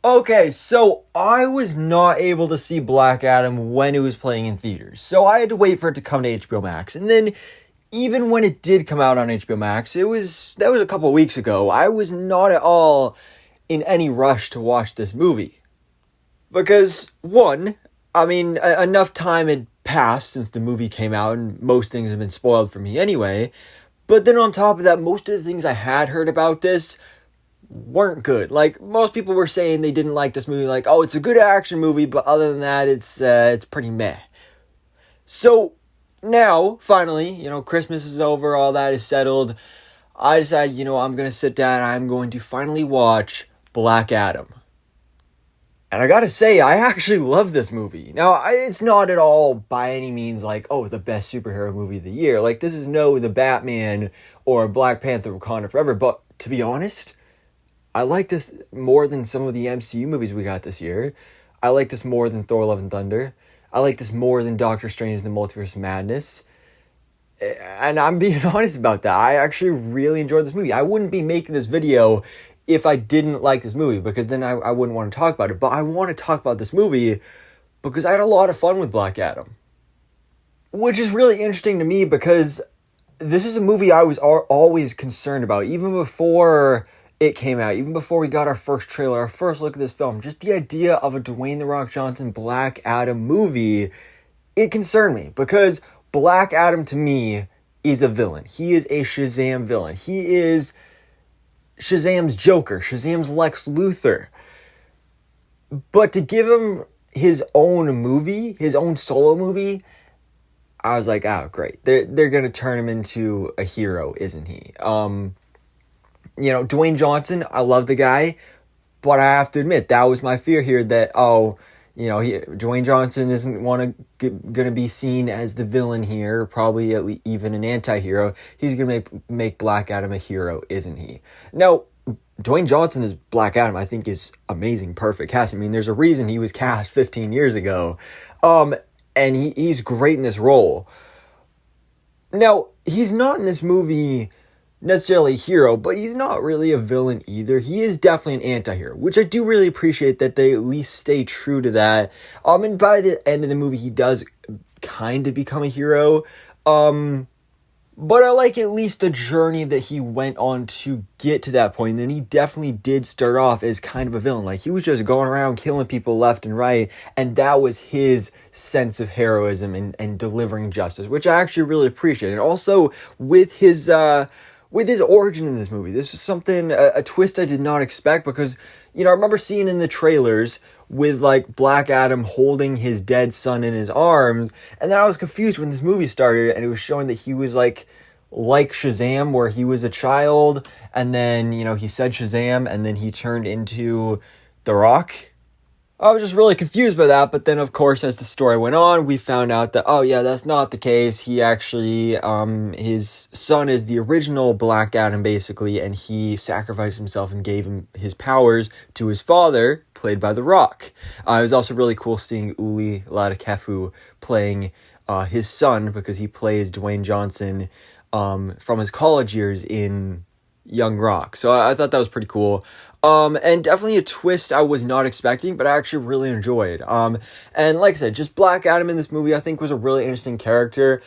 Okay, so I was not able to see Black Adam when it was playing in theaters. So I had to wait for it to come to HBO Max. And then even when it did come out on HBO Max, that was a couple of weeks ago. I was not at all in any rush to watch this movie. Because one, enough time had passed since the movie came out and most things have been spoiled for me anyway. But then on top of that, most of the things I had heard about this weren't good. Like, most people were saying they didn't like this movie, like, oh, it's a good action movie, but other than that, it's pretty meh. So, now, finally, Christmas is over, all that is settled, I decided, I'm gonna sit down and I'm going to finally watch Black Adam. And I gotta say, I actually love this movie. Now, it's not at all by any means like, oh, the best superhero movie of the year. Like, this is no The Batman or Black Panther Wakanda Forever, but to be honest, I like this more than some of the MCU movies we got this year. I like this more than Thor Love and Thunder. I like this more than Doctor Strange and the Multiverse of Madness. And I'm being honest about that. I actually really enjoyed this movie. I wouldn't be making this video if I didn't like this movie, because then I wouldn't want to talk about it. But I want to talk about this movie because I had a lot of fun with Black Adam. Which is really interesting to me because this is a movie I was always concerned about, even before it came out, even before we got our first trailer, our first look at this film. Just the idea of a Dwayne "The Rock" Johnson Black Adam movie, it concerned me because Black Adam to me is a villain. He is a Shazam villain. He is Shazam's Joker, Shazam's Lex Luthor. But to give him his own movie, his own solo movie, I was like, oh, great. They're going to turn him into a hero, isn't he? Dwayne Johnson, I love the guy, but I have to admit, that was my fear here that, Dwayne Johnson isn't going to be seen as the villain here, probably even an anti-hero. He's going to make Black Adam a hero, isn't he? Now, Dwayne Johnson as Black Adam, I think, is amazing, perfect casting. There's a reason he was cast 15 years ago, and he's great in this role. Now, he's not in this movie necessarily a hero, but he's not really a villain either. He is definitely an anti-hero, which I do really appreciate that they at least stay true to that. And by the end of the movie, he does kind of become a hero. But I like at least the journey that he went on to get to that point. And then he definitely did start off as kind of a villain. Like, he was just going around killing people left and right. And that was his sense of heroism and delivering justice, which I actually really appreciate. And also with his origin in this movie, this is something, a twist I did not expect, because, I remember seeing in the trailers with, like, Black Adam holding his dead son in his arms, and then I was confused when this movie started, and it was showing that he was, like Shazam, where he was a child, and then, he said Shazam, and then he turned into The Rock. I was just really confused by that, but then, of course, as the story went on, we found out that, oh yeah, that's not the case. He actually, his son is the original Black Adam, basically, and he sacrificed himself and gave him his powers to his father, played by The Rock. It was also really cool seeing Uli Ladikefu playing his son, because he plays Dwayne Johnson from his college years in Young Rock. So I thought that was pretty cool. And definitely a twist I was not expecting, but I actually really enjoyed. And like I said, just Black Adam in this movie, I think, was a really interesting character.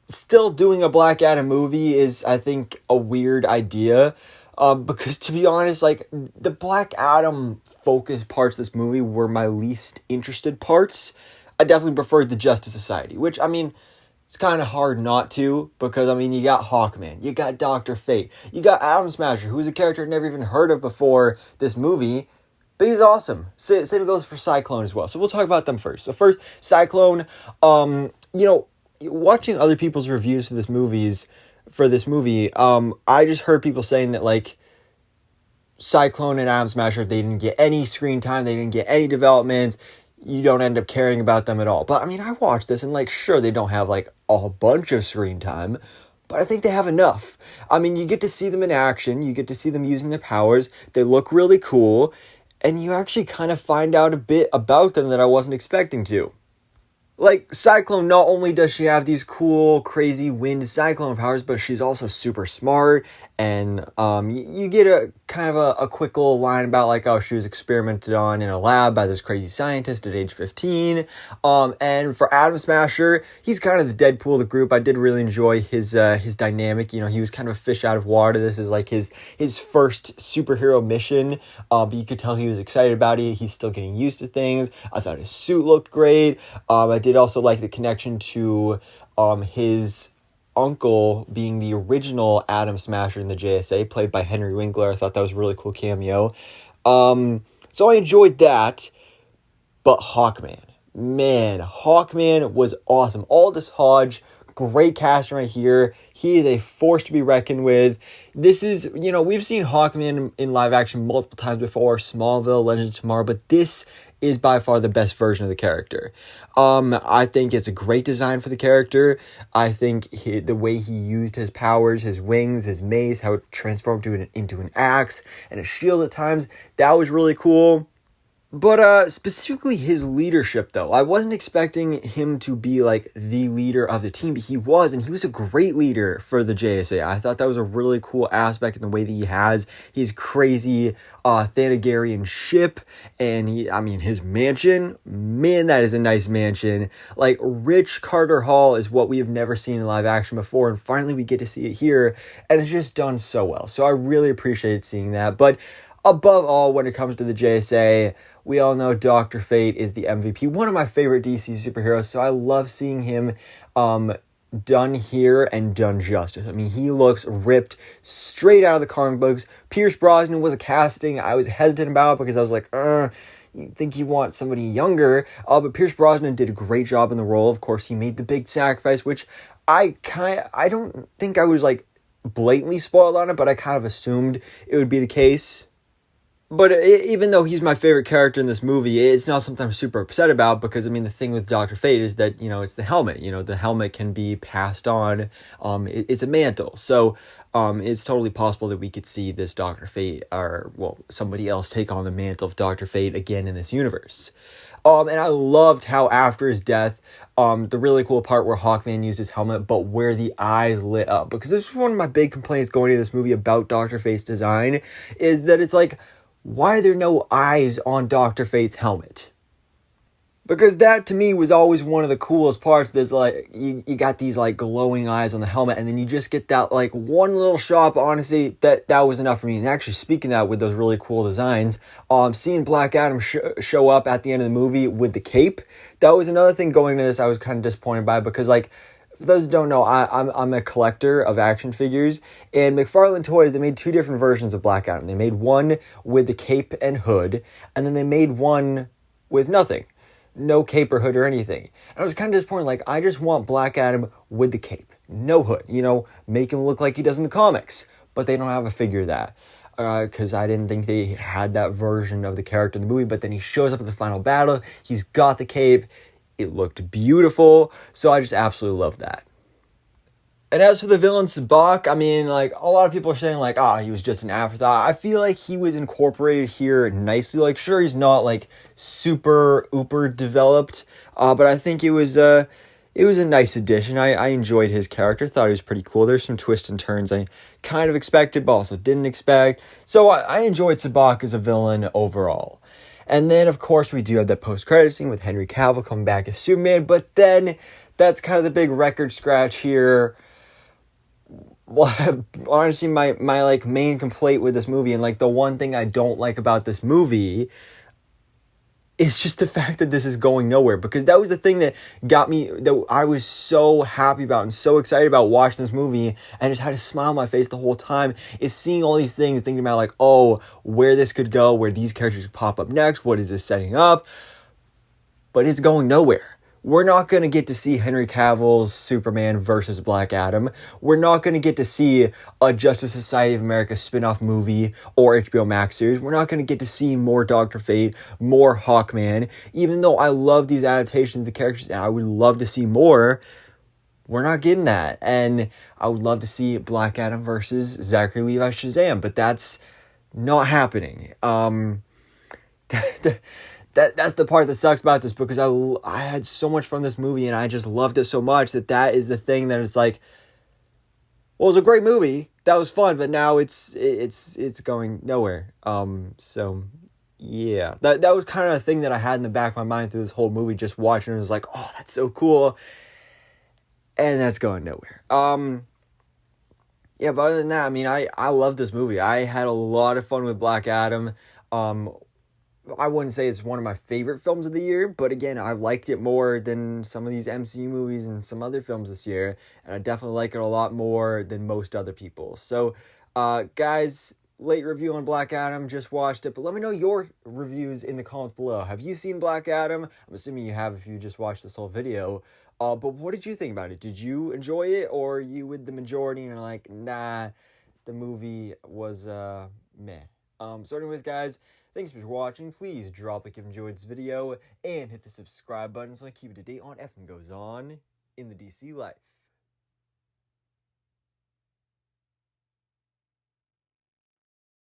Still doing a Black Adam movie is, I think, a weird idea. Because to be honest, like, the Black Adam focused parts of this movie were my least interested parts. I definitely preferred the Justice Society, which, it's kind of hard not to, because, you got Hawkman, you got Dr. Fate, you got Atom Smasher, who's a character I'd never even heard of before this movie, but he's awesome. Same goes for Cyclone as well, so we'll talk about them first. So first, Cyclone, watching other people's reviews for this movie, I just heard people saying that, like, Cyclone and Atom Smasher, they didn't get any screen time, they didn't get any developments, you don't end up caring about them at all. But, I watched this, and, like, sure, they don't have, like, a bunch of screen time, but I think they have enough. You get to see them in action, you get to see them using their powers, they look really cool, and you actually kind of find out a bit about them that I wasn't expecting to. Like, Cyclone, not only does she have these cool, crazy wind cyclone powers, but she's also super smart, and you get a kind of a quick little line about like, oh, she was experimented on in a lab by this crazy scientist at age 15. And for Atom Smasher, he's kind of the Deadpool of the group. I did really enjoy his dynamic. You know, he was kind of a fish out of water. This is like his first superhero mission. But you could tell he was excited about it. He's still getting used to things. I thought his suit looked great. I did also like the connection to his uncle being the original Atom Smasher in the JSA, played by Henry Winkler. I thought that was a really cool cameo. So I enjoyed that. But Hawkman. Man, Hawkman was awesome. Aldous Hodge, great casting right here. He is a force to be reckoned with. This is, you know, we've seen Hawkman in live action multiple times before, Smallville, Legends of Tomorrow, but this is by far the best version of the character. I think it's a great design for the character. I think the way he used his powers, his wings, his mace, how it transformed into an axe and a shield at times, that was really cool. But specifically his leadership, though. I wasn't expecting him to be like the leader of the team, but he was, and he was a great leader for the JSA. I thought that was a really cool aspect in the way that he has his crazy Thanagarian ship, and his mansion. Man, that is a nice mansion. Like, rich Carter Hall is what we have never seen in live action before, and finally we get to see it here, and it's just done so well. So I really appreciated seeing that. But above all, when it comes to the JSA, we all know Dr. Fate is the MVP, one of my favorite DC superheroes, so I love seeing him done here and done justice. I mean, he looks ripped straight out of the comic books. Pierce Brosnan was a casting I was hesitant about because I was like, you think you want somebody younger, but Pierce Brosnan did a great job in the role. Of course, he made the big sacrifice, which I don't think I was like blatantly spoiled on it, but I kind of assumed it would be the case. But even though he's my favorite character in this movie, it's not something I'm super upset about because, I mean, the thing with Dr. Fate is that, you know, it's the helmet. You know, the helmet can be passed on. It's a mantle. So it's totally possible that we could see this Dr. Fate somebody else take on the mantle of Dr. Fate again in this universe. And I loved how after his death, the really cool part where Hawkman used his helmet, but where the eyes lit up. Because this was one of my big complaints going into this movie about Dr. Fate's design, is that it's like, why are there no eyes on Dr. Fate's helmet? Because that, to me, was always one of the coolest parts. There's, like, you got these, like, glowing eyes on the helmet, and then you just get that, like, one little shot. But honestly, that was enough for me. And actually, speaking of that, with those really cool designs, seeing Black Adam show up at the end of the movie with the cape, that was another thing going into this I was kind of disappointed by, because, like, for those who don't know, I'm a collector of action figures, and McFarlane Toys, they made two different versions of Black Adam. They made one with the cape and hood, and then they made one with nothing. No cape or hood or anything. And I was kind of disappointed, like, I just want Black Adam with the cape, no hood, you know, make him look like he does in the comics, but they don't have a figure of that. Because I didn't think they had that version of the character in the movie, but then he shows up at the final battle, he's got the cape, it looked beautiful, so I just absolutely love that. And as for the villain Sabbac, I mean, like, a lot of people are saying, like, he was just an afterthought. I feel like he was incorporated here nicely. Like, sure, he's not, like, super developed, but I think it was a nice addition. I enjoyed his character, thought he was pretty cool. There's some twists and turns I kind of expected, but also didn't expect. So I enjoyed Sabbac as a villain overall. And then, of course, we do have that post-credit scene with Henry Cavill coming back as Superman, but then that's kind of the big record scratch here. Well, honestly, my like main complaint with this movie, and like the one thing I don't like about this movie, is just the fact that this is going nowhere. Because that was the thing that got me, that I was so happy about and so excited about watching this movie, and just had a smile on my face the whole time, is seeing all these things, thinking about like, where this could go, where these characters could pop up next, what is this setting up? But it's going nowhere. We're not going to get to see Henry Cavill's Superman versus Black Adam. We're not going to get to see a Justice Society of America spin-off movie or HBO Max series. We're not going to get to see more Dr. Fate, more Hawkman. Even though I love these adaptations of the characters and I would love to see more, we're not getting that. And I would love to see Black Adam versus Zachary Levi Shazam, but that's not happening. That's the part that sucks about this, because I had so much fun this movie and I just loved it so much that is the thing that it's like, Well, it was a great movie. That was fun, but now it's going nowhere. So yeah, that was kind of a thing that I had in the back of my mind through this whole movie. Just watching it, was like, oh, that's so cool, and that's going nowhere. Yeah, but other than that, I mean, I love this movie. I had a lot of fun with Black Adam. Um, I wouldn't say it's one of my favorite films of the year, but again, I liked it more than some of these MCU movies and some other films this year, and I definitely like it a lot more than most other people. So, guys, late review on Black Adam, just watched it, but let me know your reviews in the comments below. Have you seen Black Adam? I'm assuming you have if you just watched this whole video. But what did you think about it? Did you enjoy it, or are you with the majority and are like, nah, the movie was meh? So anyways, guys, thanks for watching. Please drop a like if you enjoyed this video and hit the subscribe button so I keep you up to date on everything goes on in the DC life.